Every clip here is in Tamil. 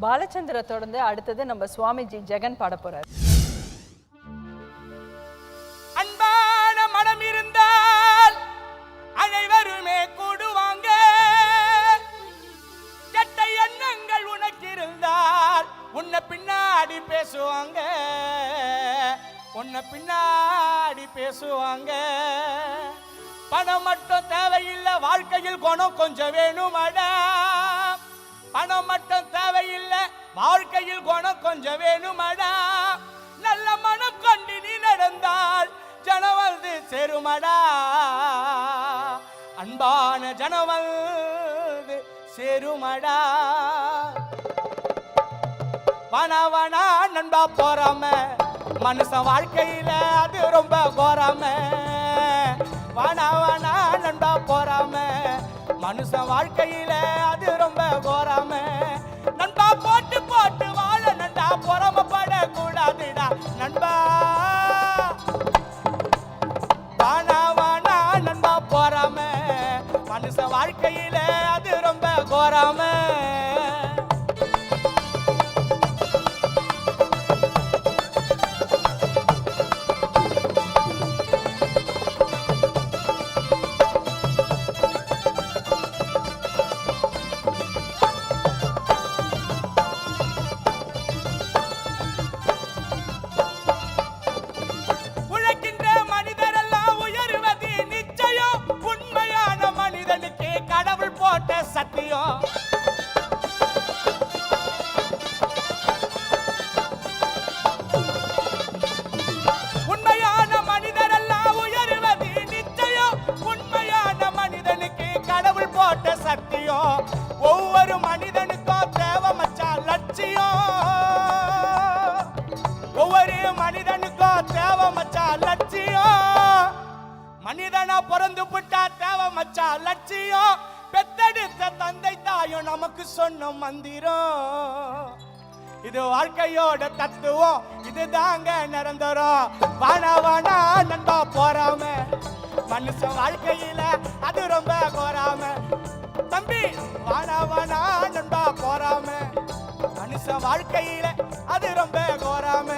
பாலச்சந்திர தொடர்ந்து அடுத்தது நம்ம சுவாமிஜி ஜெகன் பாட போறார். அன்பான மனம் இருந்தால் அனைவருமே கூடுவாங்க, கெட்ட எண்ணங்கள் உனக்கு இருந்தால் உன்னை பின்னாடி பேசுவாங்க, உன்னை பின்னாடி பேசுவாங்க. பணம் மட்டும் தேவையில்லை, வாழ்க்கையில் குணம் கொஞ்சம் வேணுமாடா. பணம் மட்டும் தேவையில்லை, வாழ்க்கையில் குணம் கொஞ்சம் வேணுமாடா. நல்ல மனம் கொண்டு நீ நடந்தால் ஜனம் வந்து சேருமடா. அன்பான ஜனம் வந்து சேருமடா. வனா நண்பா போறாம மனுஷன் வாழ்க்கையில அது ரொம்ப கோராம. வனா நண்பா போறாம மனுஷன் வாழ்க்கையில அது ரொம்ப கோராம. நண்பா போட்டு போட்டு வாழ நண்டா, பொறாமப்பட கூடாதுடா நண்பா. வானா நண்பா போறாம மனுஷன் வாழ்க்கையில அது ரொம்ப கோராம. உண்மையான மனிதரெல்லாம் உயர்வது நிச்சயம், உண்மையான மனிதனுக்கு கடவுள் போட்ட சத்தியம். ஒவ்வொரு மனிதனுக்கும் தேவை மச்சான் லட்சியம், ஒவ்வொரு மனிதனுக்கும் தேவை மச்சான் லட்சியம். மனிதனா பிறந்து புட்டா தேவை மச்சான் லட்சியம். பெத்தெடுத்த தந்தை தாயும் நமக்கு சொன்ன மந்திரம், இது வாழ்க்கையோட தத்துவம், இது தாங்க நிரந்தரம். வானா நண்பா போறாம மனுஷன் வாழ்க்கையில அது ரொம்ப கோராம. தம்பி வானா நண்பா போறாம மனுஷன் வாழ்க்கையில அது ரொம்ப கோராம.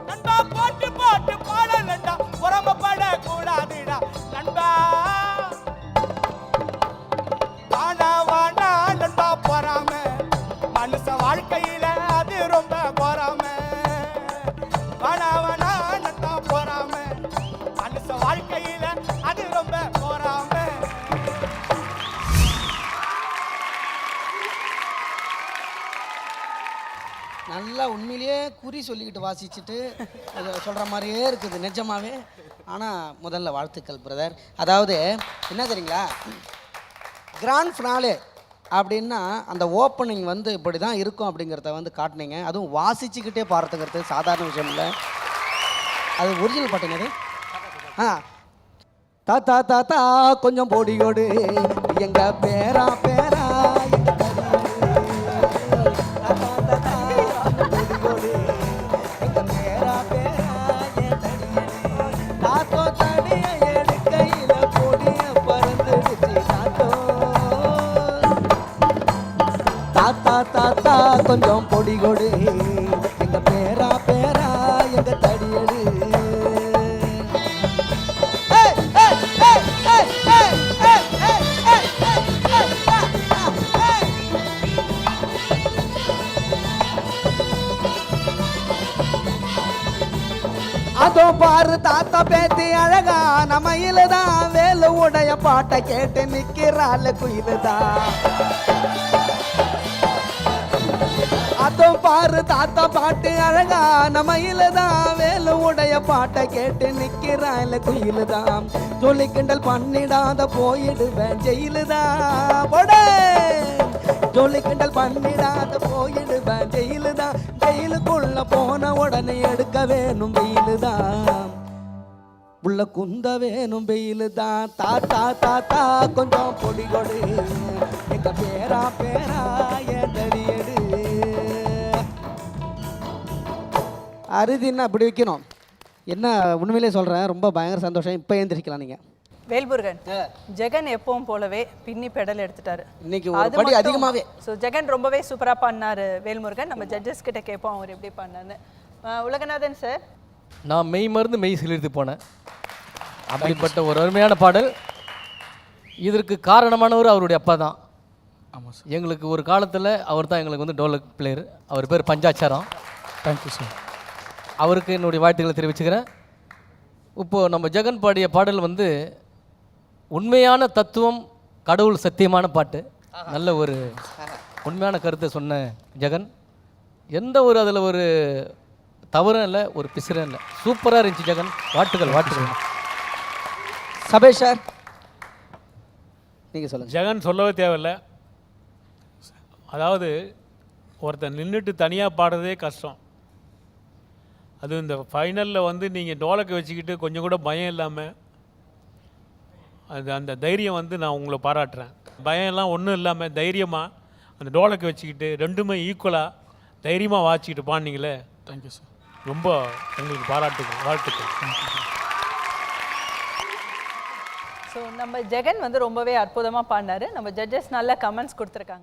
நண்பா போட்டு போட்டு பாட நண்டா, பொறாமப்பட கூடாதுடா நண்பா. வானா நண்பா போறாம மனுஷன் வாழ்க்கையில அது ரொம்ப போறாம. வானா நண்பா போறாம மனுஷன் வாழ்க்கையில அது ரொம்ப போறாம. நல்லா உண்மையிலேயே குறி சொல்லிக்கிட்டு வாசிச்சுட்டு சொல்கிற மாதிரியே இருக்குது நிஜமாவே. ஆனால் முதல்ல வாழ்த்துக்கள் பிரதர். அதாவது என்ன தெரியுங்களா, கிராண்ட் ஃபினாலே அப்படின்னா அந்த ஓப்பனிங் வந்து இப்படி தான் இருக்கும் அப்படிங்கிறத வந்து காட்டினீங்க. அதுவும் வாசிச்சுக்கிட்டே பாடுறதுங்கிறது சாதாரண விஷயம் இல்லை. அது ஒரிஜினல் பாட்டுங்க. தாத்தா தாத்தா கொஞ்சம் பொடியோடு எங்க பேரா பேரா தாத்தா கொஞ்சம் பொடி கொடு எங்க பேரா பேரா எங்க தடியடு. அதோ பாரு தாத்தா பேத்தி அழகா நம்மயில்தான் வேலு உடைய பாட்டை கேட்டு நிக்கிறாள் குயிலுதான். அதோ பாரு தாத்தா பாட்டு அழகா நம்மயில்தான் வேலு உடைய பாட்டை கேட்டு நிக்கிறாள் குயிலுதான். சொல்லி கிண்டல் பண்ணிடாத போயிடுவேன் ஜெயிலுதான். போட சொல்லி கிண்டல் பண்ணிடாத போயிடுவேன் ஜெயிலுதான். ஜெயிலுக்குள்ள போன உடனே எடுக்க வேணும் வெயிலுதான், உள்ள குந்த வேணும் வெயிலுதான். தாத்தா தாத்தா கொஞ்சம் பொடி கொடு எங்க பேரா பேரா என் தடியடு. அறுதின்னு அப்படி வைக்கணும். என்ன உண்மையிலே சொல்கிறேன், ரொம்ப பயங்கர சந்தோஷம். இப்போ எழுந்திரிக்கலாம் நீங்கள். வேல்முருகன், ஜெகன் எப்பவும் போலவே பின்னி பெடல் எடுத்துட்டாரு. இன்னைக்கு ஒரு படி அதிகமாவே. ஸோ ஜெகன் ரொம்பவே சூப்பரா பண்ணாரு வேல்முருகன். நம்ம ஜட்ஜஸ் கிட்ட கேட்போம் அவர் எப்படி பண்ணான்னு. உலகநாதன் சார். நான் மெய் மருந்து மெய் சிலிர்த்து போனேன். அப்படிப்பட்ட ஒரு அருமையான பாடல். இதற்கு காரணமானவர் அவருடைய அப்பா தான். ஆமாம் சார். எங்களுக்கு ஒரு காலத்தில் அவர் தான் எங்களுக்கு வந்து டோலக் பிளேயர். அவர் பேர் பஞ்சாச்சாரம். Thank you sir. அவருக்கு என்னுடைய வாழ்த்துக்களை தெரிவிச்சுக்கிறேன். இப்போது நம்ம ஜெகன் பாடிய பாடல் வந்து உண்மையான தத்துவம், கடவுள் சத்தியமான பாட்டு. நல்ல ஒரு உண்மையான கருத்தை சொன்ன ஜெகன். எந்த ஒரு அதில் ஒரு தவறும் இல்லை, ஒரு பிசுறும் இல்லை. சூப்பராக இருந்துச்சு ஜெகன். வாழ்த்துக்கள். சபேஷ் சார், நீங்கள் சொல்லுங்கள். ஜெகன் சொல்லவே தேவையில்லை. அதாவது ஒருத்தன் நின்றுட்டு தனியாக பாடுறதே கஷ்டம். அது இந்த ஃபைனலில் வந்து நீங்கள் டோலக்கை வச்சுக்கிட்டு கொஞ்சம் கூட பயம் இல்லாமல் அந்த தைரியம் வந்து நான் உங்களை பாராட்டுறேன். பயம் எல்லாம் ஒன்றும் இல்லாமல் தைரியமாக அந்த டோலக்கை வச்சுக்கிட்டு ரெண்டுமே ஈக்குவலாக தைரியமாக வாச்சிக்கிட்டு பாடினீங்களே. Thank you sir. ரொம்ப உங்களுக்கு வாழ்த்துக்கள். ஸோ நம்ம ஜெகன் வந்து ரொம்பவே அற்புதமாக பாடினாரு. நம்ம ஜட்ஜஸ் நல்ல கமெண்ட்ஸ் கொடுத்துருக்காங்க.